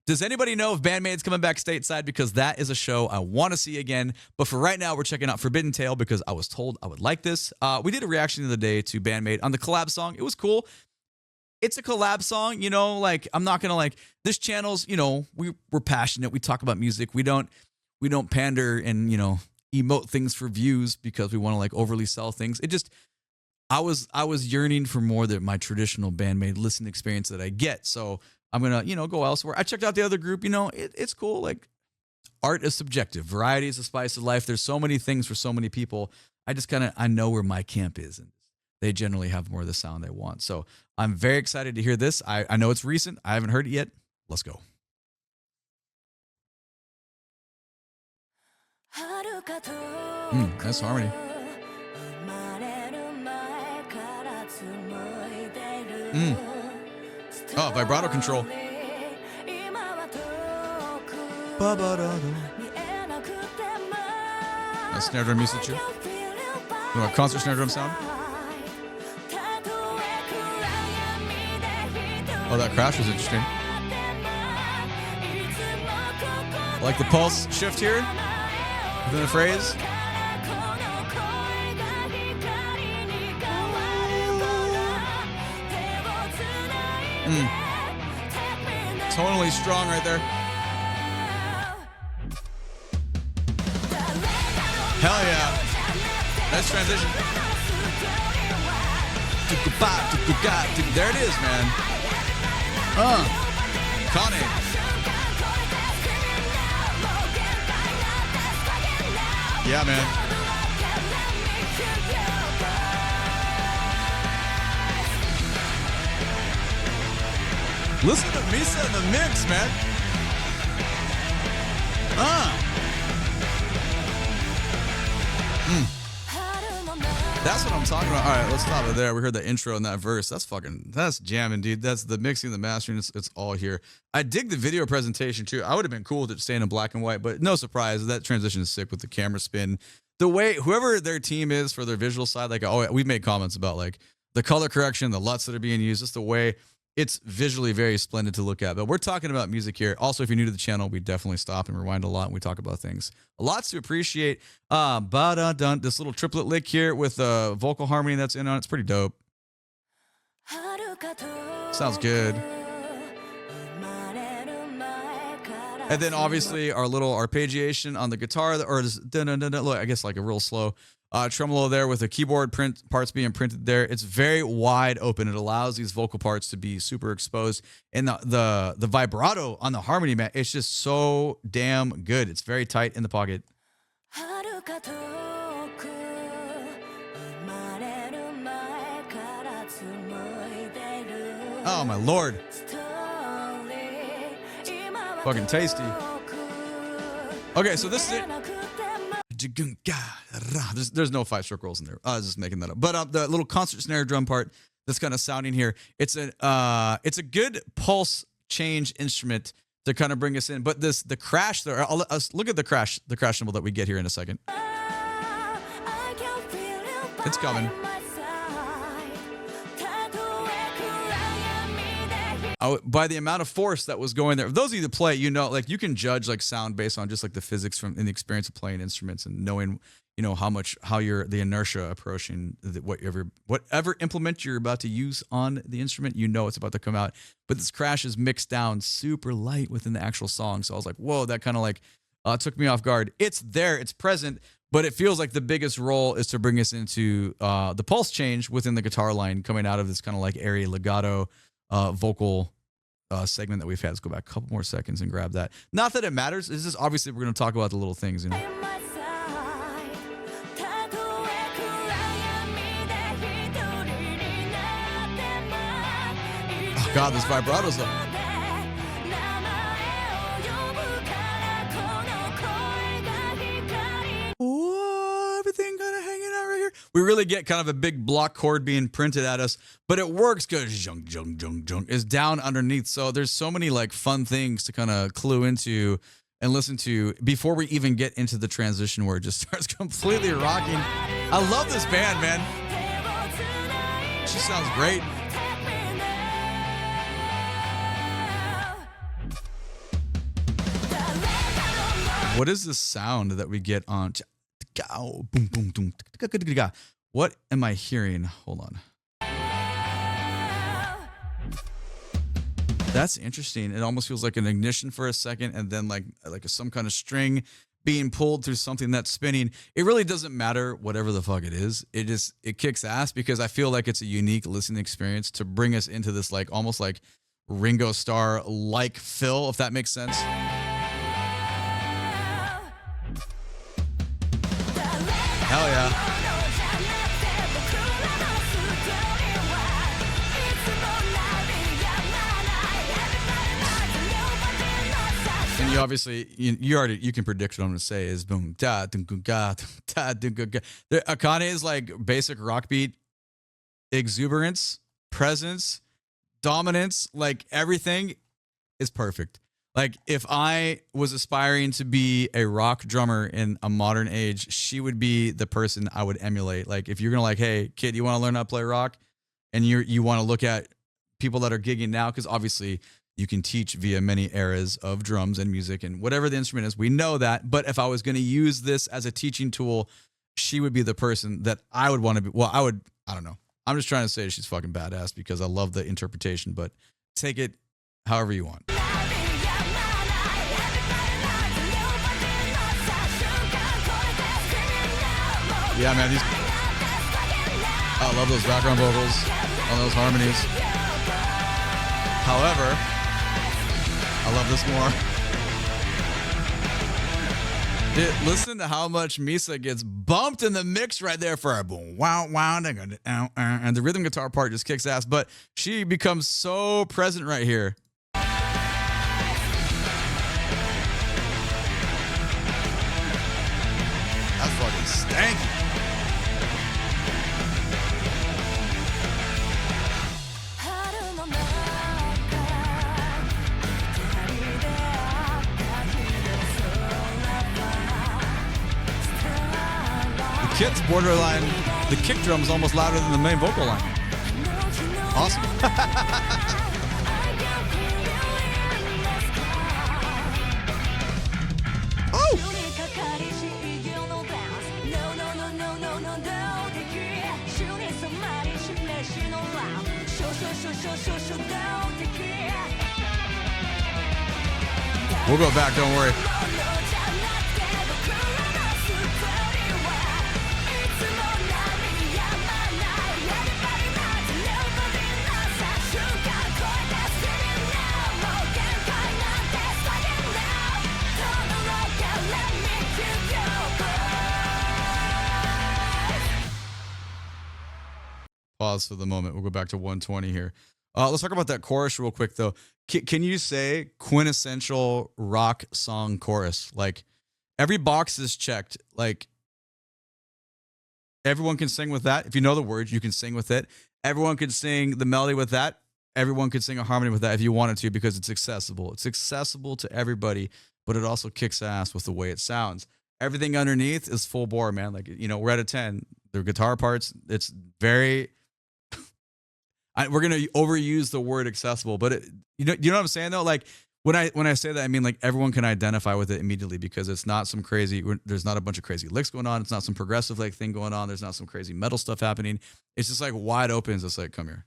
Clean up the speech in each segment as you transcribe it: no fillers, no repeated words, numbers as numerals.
Does anybody know if Band Maid's coming back stateside? Because that is a show I want to see again. But for right now, we're checking out Forbidden Tale because I was told I would like this. We did a reaction the other day to Band Maid on the collab song. It was cool. It's a collab song, you know, like I'm not gonna like this channel's, you know, we're passionate. We talk about music. We don't pander and, you know, emote things for views because we want to like overly sell things. It just I was yearning for more than my traditional Band Maid listening experience that I get. So I'm gonna, you know, go elsewhere. I checked out the other group, you know, it's cool. Like art is subjective. Variety is the spice of life. There's so many things for so many people. I know where my camp is, and they generally have more of the sound they want. So I'm very excited to hear this. I know it's recent. I haven't heard it yet. Let's go. Nice harmony. Oh, vibrato control. A snare drum usage too. You know, a concert snare drum sound. Oh, that crash was interesting. I like the pulse shift here within the phrase. Tonally strong right there. Hell yeah. Nice transition. There it is, man. Connie. Yeah, man. Listen to Misa in the mix, man. That's what I'm talking about. All right, let's stop it there. We heard the intro and that verse. That's jamming, dude. That's the mixing, the mastering. It's all here. I dig the video presentation too. I would have been cool with it staying in black and white, but no surprise. That transition is sick with the camera spin. The way, whoever their team is for their visual side, like, oh, we've made comments about like the color correction, the LUTs that are being used, just the way it's visually very splendid to look at. But we're talking about music here. Also, if you're new to the channel, we definitely stop and rewind a lot when we talk about things. Lots to appreciate. This little triplet lick here with the vocal harmony that's in on it. It's pretty dope. Sounds good. And then obviously our little arpeggiation on the guitar, or just, look, I guess like a real slow tremolo there with the keyboard parts being printed there. It's very wide open. It allows these vocal parts to be super exposed. And the vibrato on the harmony, man, it's just so damn good. It's very tight in the pocket. Oh my lord. Fucking tasty. Okay, so this is it. There's no 5-stroke rolls in there. I was just making that up. But the little concert snare drum part that's kind of sounding here, it's a good pulse change instrument to kind of bring us in. But the crash there, let's look at the crash symbol that we get here in a second. It's coming. By the amount of force that was going there, those of you that play, you know, like you can judge like sound based on just like the physics from in the experience of playing instruments and knowing, you know, how you're the inertia approaching whatever implement you're about to use on the instrument, you know, it's about to come out. But this crash is mixed down super light within the actual song. So I was like, whoa, that kind of like took me off guard. It's there, it's present, but it feels like the biggest role is to bring us into the pulse change within the guitar line coming out of this kind of like airy legato vocal segment that we've had. Let's go back a couple more seconds and grab that. Not that it matters. It's just obviously we're going to talk about the little things, you know. Oh God, this vibrato's up. Oh, everything kind of hanging out right here. We really get kind of a big block chord being printed at us, but it works because jung, jung, jung, jung is down underneath. So there's so many like fun things to kind of clue into and listen to before we even get into the transition where it just starts completely rocking. I love this band, man. She sounds great. What is the sound that we get on? Boom, boom, boom. What am I hearing? Hold on. That's interesting. It almost feels like an ignition for a second, and then like some kind of string being pulled through something that's spinning. It really doesn't matter whatever the fuck it is. It kicks ass because I feel like it's a unique listening experience to bring us into this like almost like Ringo Starr like fill, if that makes sense. Hell yeah. And you obviously you can predict what I'm gonna say is boom da dun ga da dun ga. Akane is like basic rock beat, exuberance, presence, dominance, like everything is perfect. Like if I was aspiring to be a rock drummer in a modern age, she would be the person I would emulate. Like if you're gonna like, hey kid, you want to learn how to play rock, and you want to look at people that are gigging now, because obviously you can teach via many eras of drums and music and whatever the instrument is. We know that. But if I was going to use this as a teaching tool, she would be the person that I would want to be. Well, I don't know. I'm just trying to say she's fucking badass because I love the interpretation, but take it however you want. Yeah, man. I love those background vocals on those harmonies. However, I love this more. Dude, listen to how much Misa gets bumped in the mix right there for a boom, wow, wow, and the rhythm guitar part just kicks ass, but she becomes so present right here. That's fucking stanky. Kid's borderline, the kick drum is almost louder than the main vocal line. Awesome. Oh! We'll go back, don't worry. Pause for the moment. We'll go back to 120 here. Let's talk about that chorus real quick, though. Can you say quintessential rock song chorus? Like, every box is checked. Like, everyone can sing with that. If you know the words, you can sing with it. Everyone can sing the melody with that. Everyone could sing a harmony with that if you wanted to, because it's accessible. It's accessible to everybody, but it also kicks ass with the way it sounds. Everything underneath is full bore, man. Like, we're at a 10. The guitar parts, it's very... we're gonna overuse the word accessible, but you know what I'm saying though. Like when I say that, I mean like everyone can identify with it immediately, because it's not some crazy. There's not a bunch of crazy licks going on. It's not some progressive like thing going on. There's not some crazy metal stuff happening. It's just like wide open. It's just like, come here,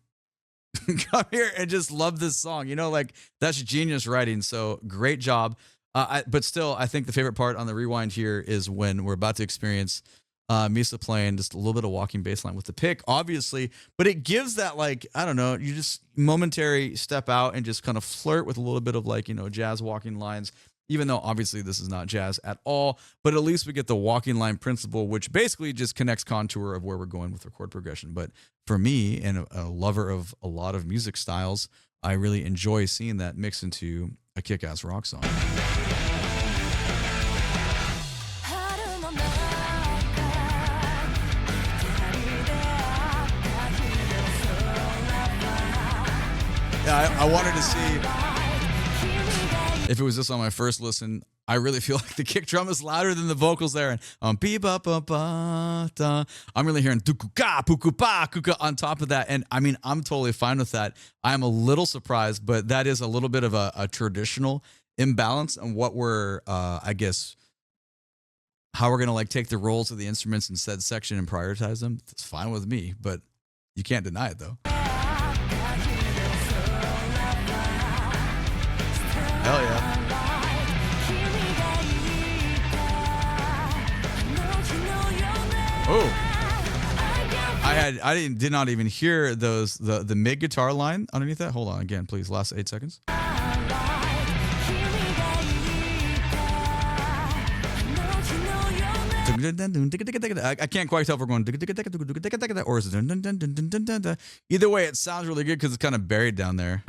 come here, and just love this song. Like that's genius writing. So great job. But still, I think the favorite part on the rewind here is when we're about to experience Misa playing just a little bit of walking bass line with the pick, obviously, but it gives that, like, I don't know, you just momentary step out and just kind of flirt with a little bit of like, jazz walking lines, even though obviously this is not jazz at all, but at least we get the walking line principle, which basically just connects contour of where we're going with the chord progression. But for me, and a lover of a lot of music styles, I really enjoy seeing that mix into a kick-ass rock song. Yeah, I wanted to see if it was just on my first listen. I really feel like the kick drum is louder than the vocals there, and I'm really hearing on top of that, and I mean I'm totally fine with that. I'm a little surprised, but that is a little bit of a traditional imbalance, and what we're I guess how we're gonna like take the roles of the instruments in said section and prioritize them. It's fine with me, but you can't deny it though. Hell yeah. Oh, I did not even hear those the mid guitar line underneath that. Hold on again, please. Last 8 seconds. I can't quite tell if we're going or is it either way. It sounds really good because it's kind of buried down there.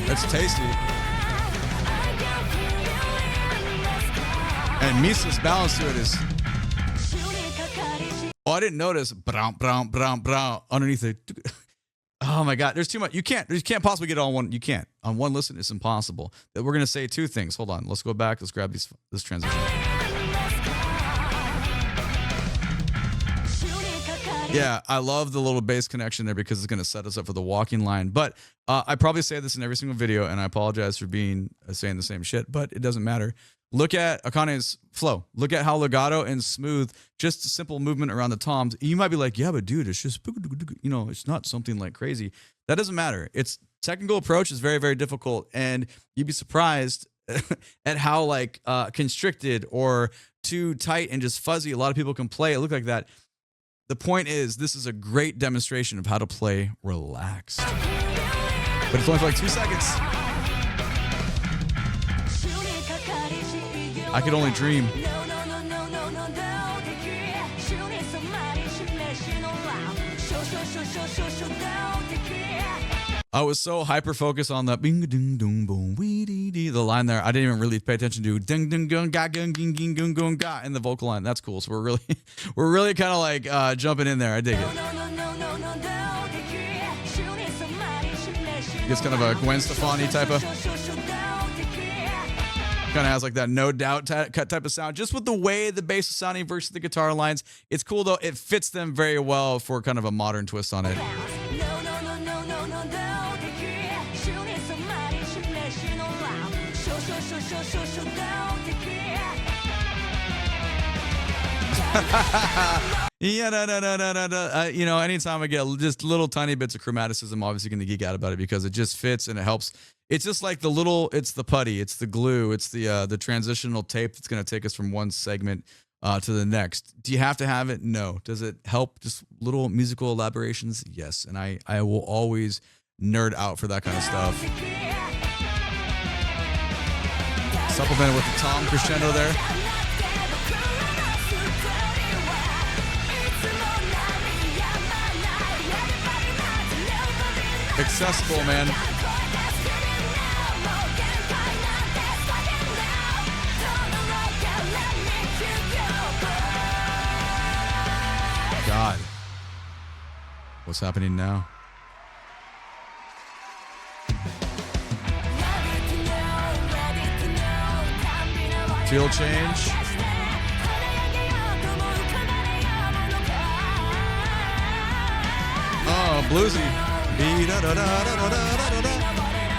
That's tasty. And Misa's balance to it is. Oh, I didn't notice. Underneath it. Oh my God, there's too much. You can't possibly get it on one. You can't on one listen. It's impossible. We're gonna say 2 things. Hold on. Let's go back. Let's grab this transition. Yeah, I love the little bass connection there because it's going to set us up for the walking line. But I probably say this in every single video, and I apologize for saying the same shit, but it doesn't matter. Look at Akane's flow. Look at how legato and smooth, just a simple movement around the toms. You might be like, yeah, but dude, it's just, you know, it's not something like crazy. That doesn't matter. Its technical approach is very, very difficult, and you'd be surprised at how like constricted or too tight and just fuzzy a lot of people can play it look like that. The point is, this is a great demonstration of how to play relaxed. But it's only for like 2 seconds. I could only dream. I was so hyper focused on the bing ding dong boom wee dee dee, the line there. I didn't even really pay attention to ding ding gung ga gung ging ging gung gung ga in the vocal line. That's cool. So we're really kind of like jumping in there. I dig it. It's kind of a Gwen Stefani type of. Kind of has like that no doubt cut type of sound, just with the way the bass is sounding versus the guitar lines. It's cool though. It fits them very well for kind of a modern twist on it. Yeah, no. You know, anytime I get just little tiny bits of chromaticism, obviously going to geek out about it because it just fits and it helps. It's just like it's the putty, it's the glue, it's the transitional tape that's going to take us from one segment to the next. Do you have to have it? No. Does it help? Just little musical elaborations? Yes. And I will always nerd out for that kind of stuff. Supplemented with the tom crescendo there. Accessible, man. God. What's happening now? Field change. Oh, bluesy.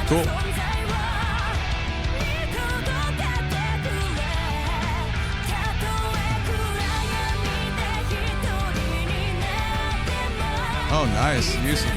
Cool. Oh, nice. Music.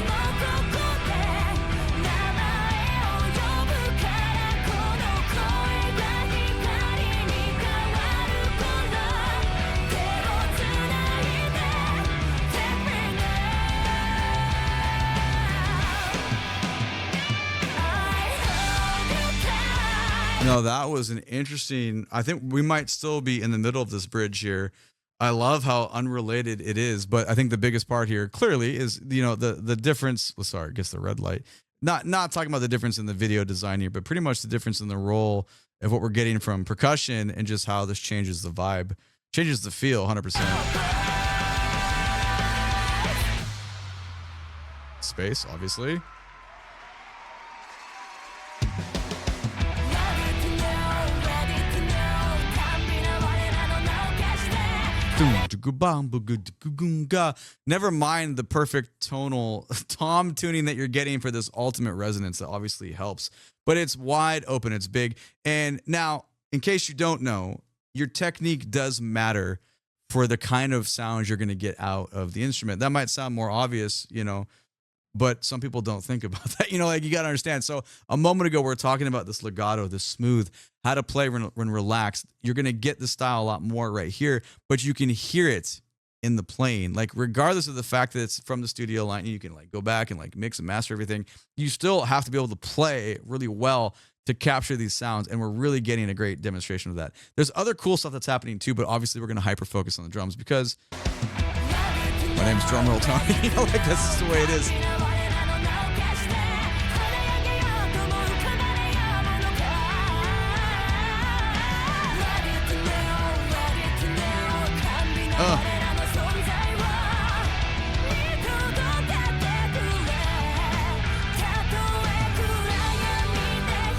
No, that was an interesting. I think we might still be in the middle of this bridge here. I love how unrelated it is, but I think the biggest part here clearly is, you know, the difference. Well, sorry, I guess the red light. Not talking about the difference in the video design here, but pretty much the difference in the role of what we're getting from percussion and just how this changes the vibe, changes the feel 100%. Space, obviously. Never mind the perfect tonal tom tuning that you're getting for this ultimate resonance that obviously helps. But it's wide open, it's big. And now, in case you don't know, your technique does matter for the kind of sounds you're going to get out of the instrument. That might sound more obvious, but some people don't think about that. You got to understand. So a moment ago, we we're talking about this legato, this smooth, how to play when relaxed. You're going to get the style a lot more right here, but you can hear it in the playing. Like, regardless of the fact that it's from the studio line, you can go back and mix and master everything. You still have to be able to play really well to capture these sounds, and we're really getting a great demonstration of that. There's other cool stuff that's happening too, but obviously we're going to hyper focus on the drums because my name's DrumRollTony. That's just the way it is.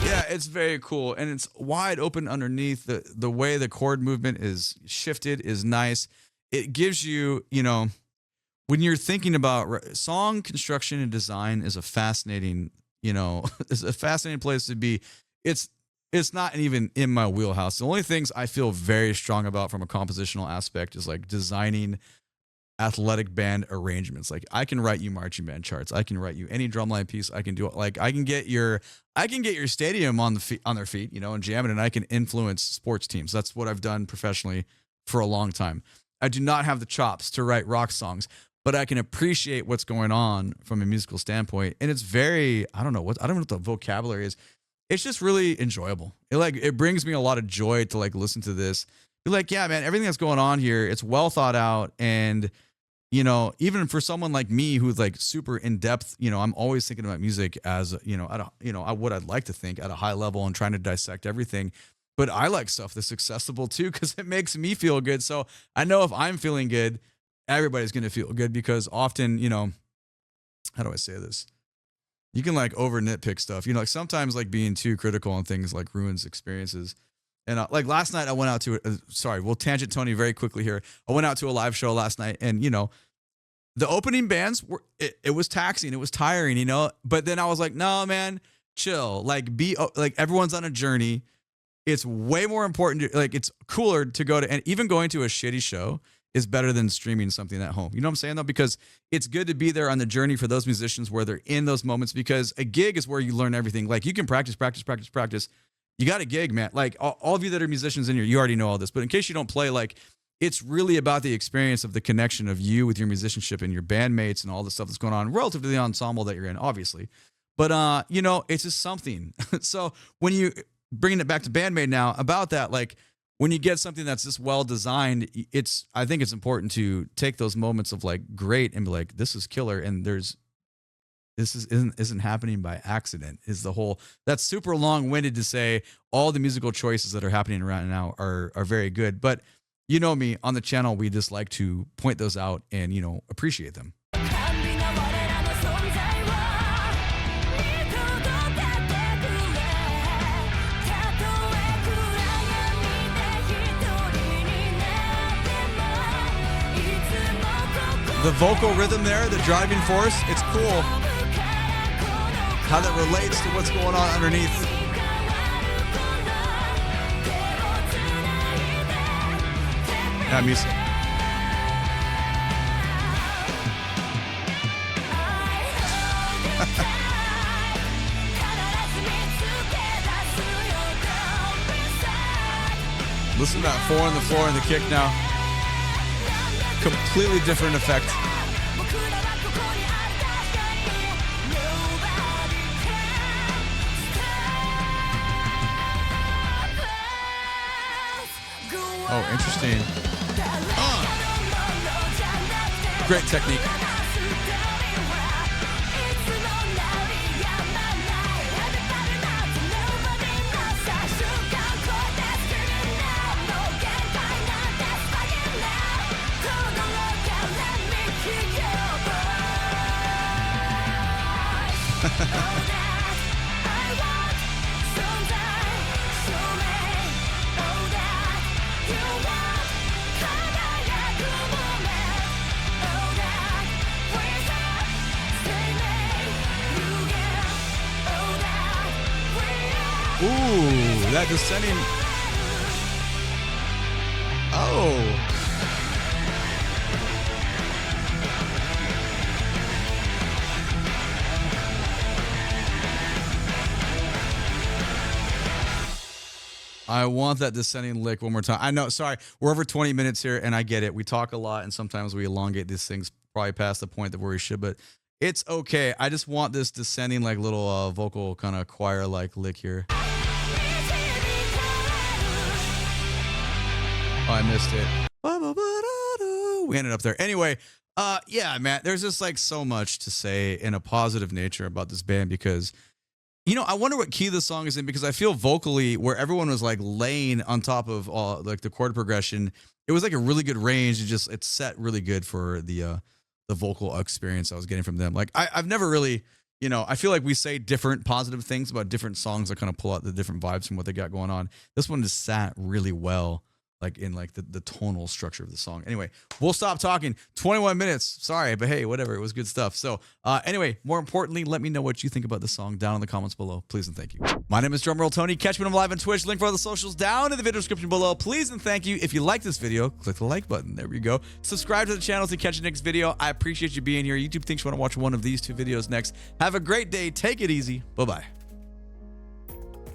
Yeah, it's very cool, and it's wide open underneath. The way the chord movement is shifted is nice. It gives you, when you're thinking about song construction and design is a fascinating, is a fascinating place to be. It's not even in my wheelhouse. The only things I feel very strong about from a compositional aspect is designing athletic band arrangements. I can write you marching band charts. I can write you any drumline piece. I can do it. I can get your stadium on their feet, and jam it, and I can influence sports teams. That's what I've done professionally for a long time. I do not have the chops to write rock songs, but I can appreciate what's going on from a musical standpoint. And it's very, I don't know what the vocabulary is. It's just really enjoyable. It brings me a lot of joy to listen to this. You're yeah, man, everything that's going on here, it's well thought out. And, even for someone like me who's super in depth, I'm always thinking about music as, what I'd like to think at a high level and trying to dissect everything. But I like stuff that's accessible too, because it makes me feel good. So I know if I'm feeling good, everybody's going to feel good, because often, how do I say this? You can over nitpick stuff, sometimes being too critical on things ruins experiences. And last night I went out to we'll tangent Tony very quickly here. I went out to a live show last night, and the opening bands it was taxing, it was tiring, but then I was like, no, man, chill, everyone's on a journey. It's way more important to, it's cooler to go to, and even going to a shitty show is better than streaming something at home. You know what I'm saying, though? Because it's good to be there on the journey for those musicians where they're in those moments, because a gig is where you learn everything. You can practice. You got a gig, man. All of you that are musicians in here, you already know all this. But in case you don't play, it's really about the experience of the connection of you with your musicianship and your bandmates and all the stuff that's going on relative to the ensemble that you're in, obviously. But, it's just something. So when you bringing it back to Band Maid now about that, when you get something that's this well designed, I think it's important to take those moments of great and be this is killer, and isn't happening by accident. That's super long-winded to say all the musical choices that are happening right now are very good. But me, on the channel, we just like to point those out and appreciate them. The vocal rhythm there, the driving force, it's cool how that relates to what's going on underneath. That music. Listen to that 4 on the floor and the kick now. Completely different effect. Oh, interesting. Great technique. Ooh, that descending. Oh. I want that descending lick one more time. I know, sorry, we're over 20 minutes here, and I get it. We talk a lot, and sometimes we elongate these things probably past the point that where we should, but it's okay. I just want this descending, like, little vocal kind of choir-like lick here. Oh, I missed it. We ended up there. Anyway, yeah, man, there's just, like, so much to say in a positive nature about this band because, you know, I wonder what key the song is in because I feel vocally where everyone was like laying on top of all like the chord progression, it was like a really good range. It's set really good for the vocal experience I was getting from them. Like I've never really, you know, I feel like we say different positive things about different songs that kind of pull out the different vibes from what they got going on. This one just sat really well, like in like the tonal structure of the song. Anyway, we'll stop talking. 21 minutes. Sorry, but hey, whatever. It was good stuff. So anyway, more importantly, let me know what you think about the song down in the comments below. Please and thank you. My name is DrumRollTony. Catch me when I'm live on Twitch. Link for all the socials down in the video description below. Please and thank you. If you like this video, click the like button. There we go. Subscribe to the channel to catch the next video. I appreciate you being here. YouTube thinks you want to watch one of these two videos next. Have a great day. Take it easy. Bye-bye.